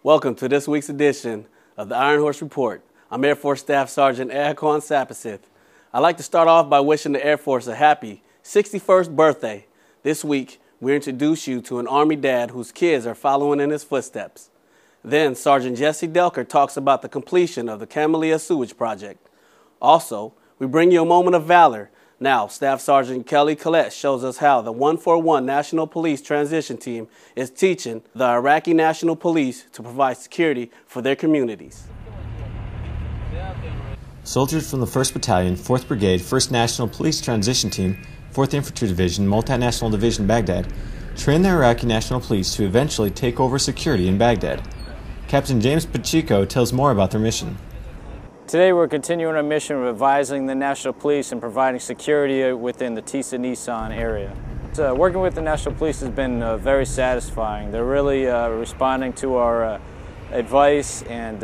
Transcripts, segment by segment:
Welcome to this week's edition of the Ironhorse Report. I'm Air Force Staff Sergeant Ahquan Sapasith. I'd like to start off by wishing the Air Force a happy 61st birthday. This week, we introduce you to an Army dad whose kids are following in his footsteps. Then, Sergeant Jesse Delker talks about the completion of the Camellia Sewage Project. Also, we bring you a moment of valor. Now, Staff Sergeant Kelly Collette shows us how the 141 National Police Transition Team is teaching the Iraqi National Police to provide security for their communities. Soldiers from the 1st Battalion, 4th Brigade, 1st National Police Transition Team, 4th Infantry Division, Multinational Division Baghdad, train the Iraqi National Police to eventually take over security in Baghdad. Captain James Pacheco tells more about their mission. Today we're continuing our mission of advising the National Police and providing security within the Tisa-Nissan area. Working with the National Police has been very satisfying. They're really responding to our advice, and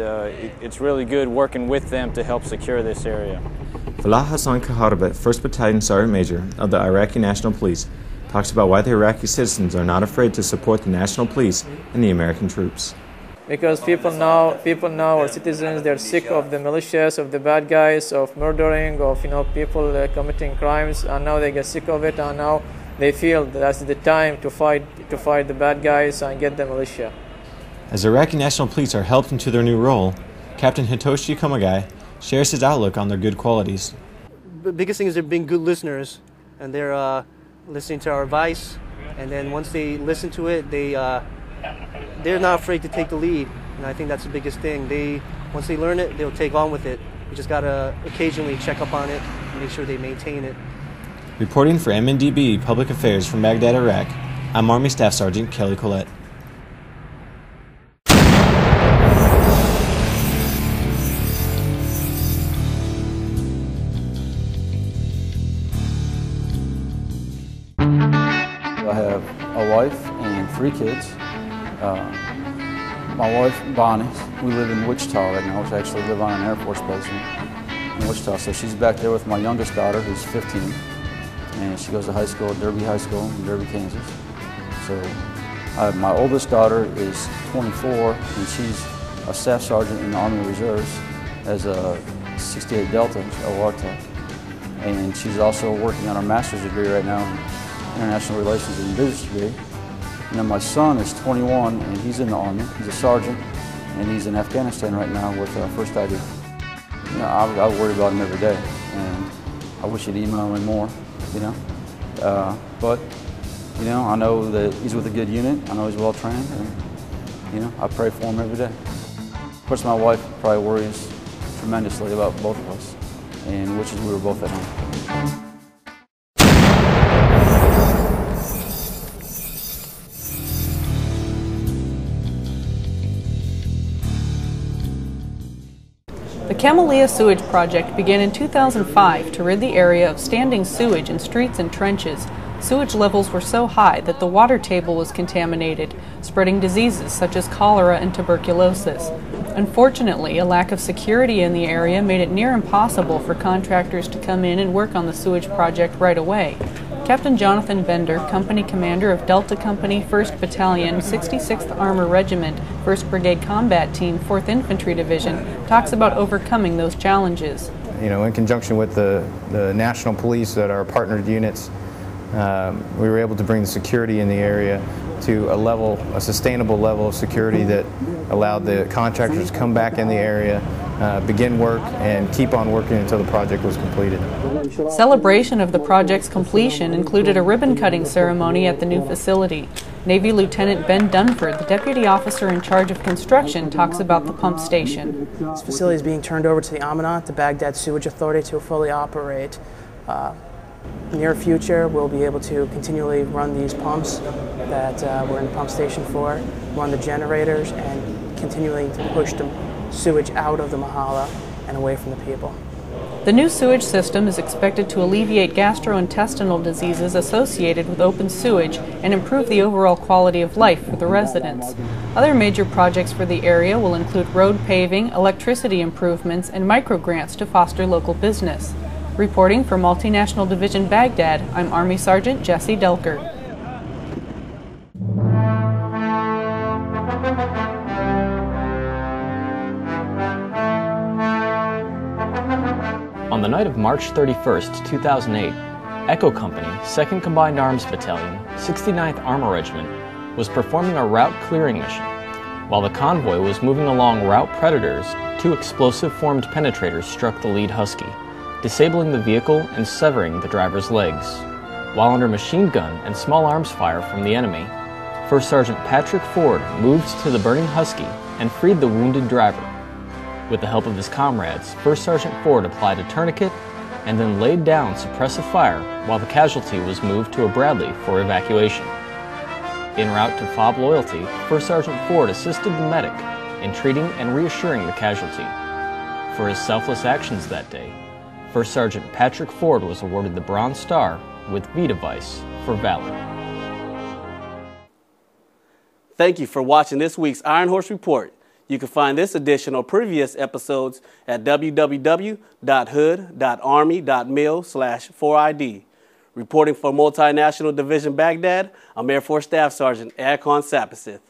it's really good working with them to help secure this area. Falah Hassan Kaharbet, 1st Battalion Sergeant Major of the Iraqi National Police, talks about why the Iraqi citizens are not afraid to support the National Police and the American troops. Because people now, our citizens, they're sick of the militias, of the bad guys, of murdering, of people committing crimes, and now they get sick of it, and now they feel that's the time to fight the bad guys and get the militia. As Iraqi National Police are helped into their new role, Captain Hitoshi Komagai shares his outlook on their good qualities. The biggest thing is they're being good listeners, and they're listening to our advice, and then once they listen to it, they're not afraid to take the lead, and I think that's the biggest thing. Once they learn it, they'll take on with it. We just gotta occasionally check up on it and make sure they maintain it. Reporting for MNDB Public Affairs from Baghdad, Iraq, I'm Army Staff Sergeant Kelly Collette. I have a wife and 3 kids. My wife, Bonnie, we live in Wichita right now, which I actually live on an Air Force base in Wichita. So she's back there with my youngest daughter, who's 15, and she goes to high school at Derby High School in Derby, Kansas. So my oldest daughter is 24, and she's a staff sergeant in the Army Reserves as a 68 Delta, OR Tech. And she's also working on her master's degree right now in International Relations and Business degree. And then my son is 21, and he's in the Army. He's a sergeant, and he's in Afghanistan right now with First ID. I worry about him every day, and I wish he'd email me more, But, I know that he's with a good unit. I know he's well trained, and, I pray for him every day. Of course, my wife probably worries tremendously about both of us, and wishes we were both at home. The Camellia Sewage Project began in 2005 to rid the area of standing sewage in streets and trenches. Sewage levels were so high that the water table was contaminated, spreading diseases such as cholera and tuberculosis. Unfortunately, a lack of security in the area made it near impossible for contractors to come in and work on the sewage project right away. Captain Jonathan Bender, Company Commander of Delta Company, 1st Battalion, 66th Armor Regiment, 1st Brigade Combat Team, 4th Infantry Division, talks about overcoming those challenges. In conjunction with the National Police that are partnered units, we were able to bring the security in the area to a sustainable level of security that allowed the contractors to come back in the area, begin work, and keep on working until the project was completed. Celebration of the project's completion included a ribbon-cutting ceremony at the new facility. Navy Lieutenant Ben Dunford, the deputy officer in charge of construction, talks about the pump station. This facility is being turned over to the Amanat, the Baghdad Sewage Authority, to fully operate. Near future, we'll be able to continually run these pumps that we're in the pump station for, run the generators, and continually to push the sewage out of the Mahala and away from the people. The new sewage system is expected to alleviate gastrointestinal diseases associated with open sewage and improve the overall quality of life for the residents. Other major projects for the area will include road paving, electricity improvements, and microgrants to foster local business. Reporting for Multinational Division Baghdad, I'm Army Sergeant Jesse Delker. night of March 31st, 2008, Echo Company, 2nd Combined Arms Battalion, 69th Armor Regiment, was performing a route clearing mission. While the convoy was moving along Route Predators, 2 explosive-formed penetrators struck the lead Husky, disabling the vehicle and severing the driver's legs. While under machine gun and small arms fire from the enemy, First Sergeant Patrick Ford moved to the burning Husky and freed the wounded driver. With the help of his comrades, First Sergeant Ford applied a tourniquet and then laid down suppressive fire while the casualty was moved to a Bradley for evacuation. En route to FOB Loyalty, First Sergeant Ford assisted the medic in treating and reassuring the casualty. For his selfless actions that day, First Sergeant Patrick Ford was awarded the Bronze Star with V device for valor. Thank you for watching this week's Ironhorse Report. You can find this edition or previous episodes at www.hood.army.mil/4ID. Reporting for Multinational Division Baghdad, I'm Air Force Staff Sergeant Erkan Sapasith.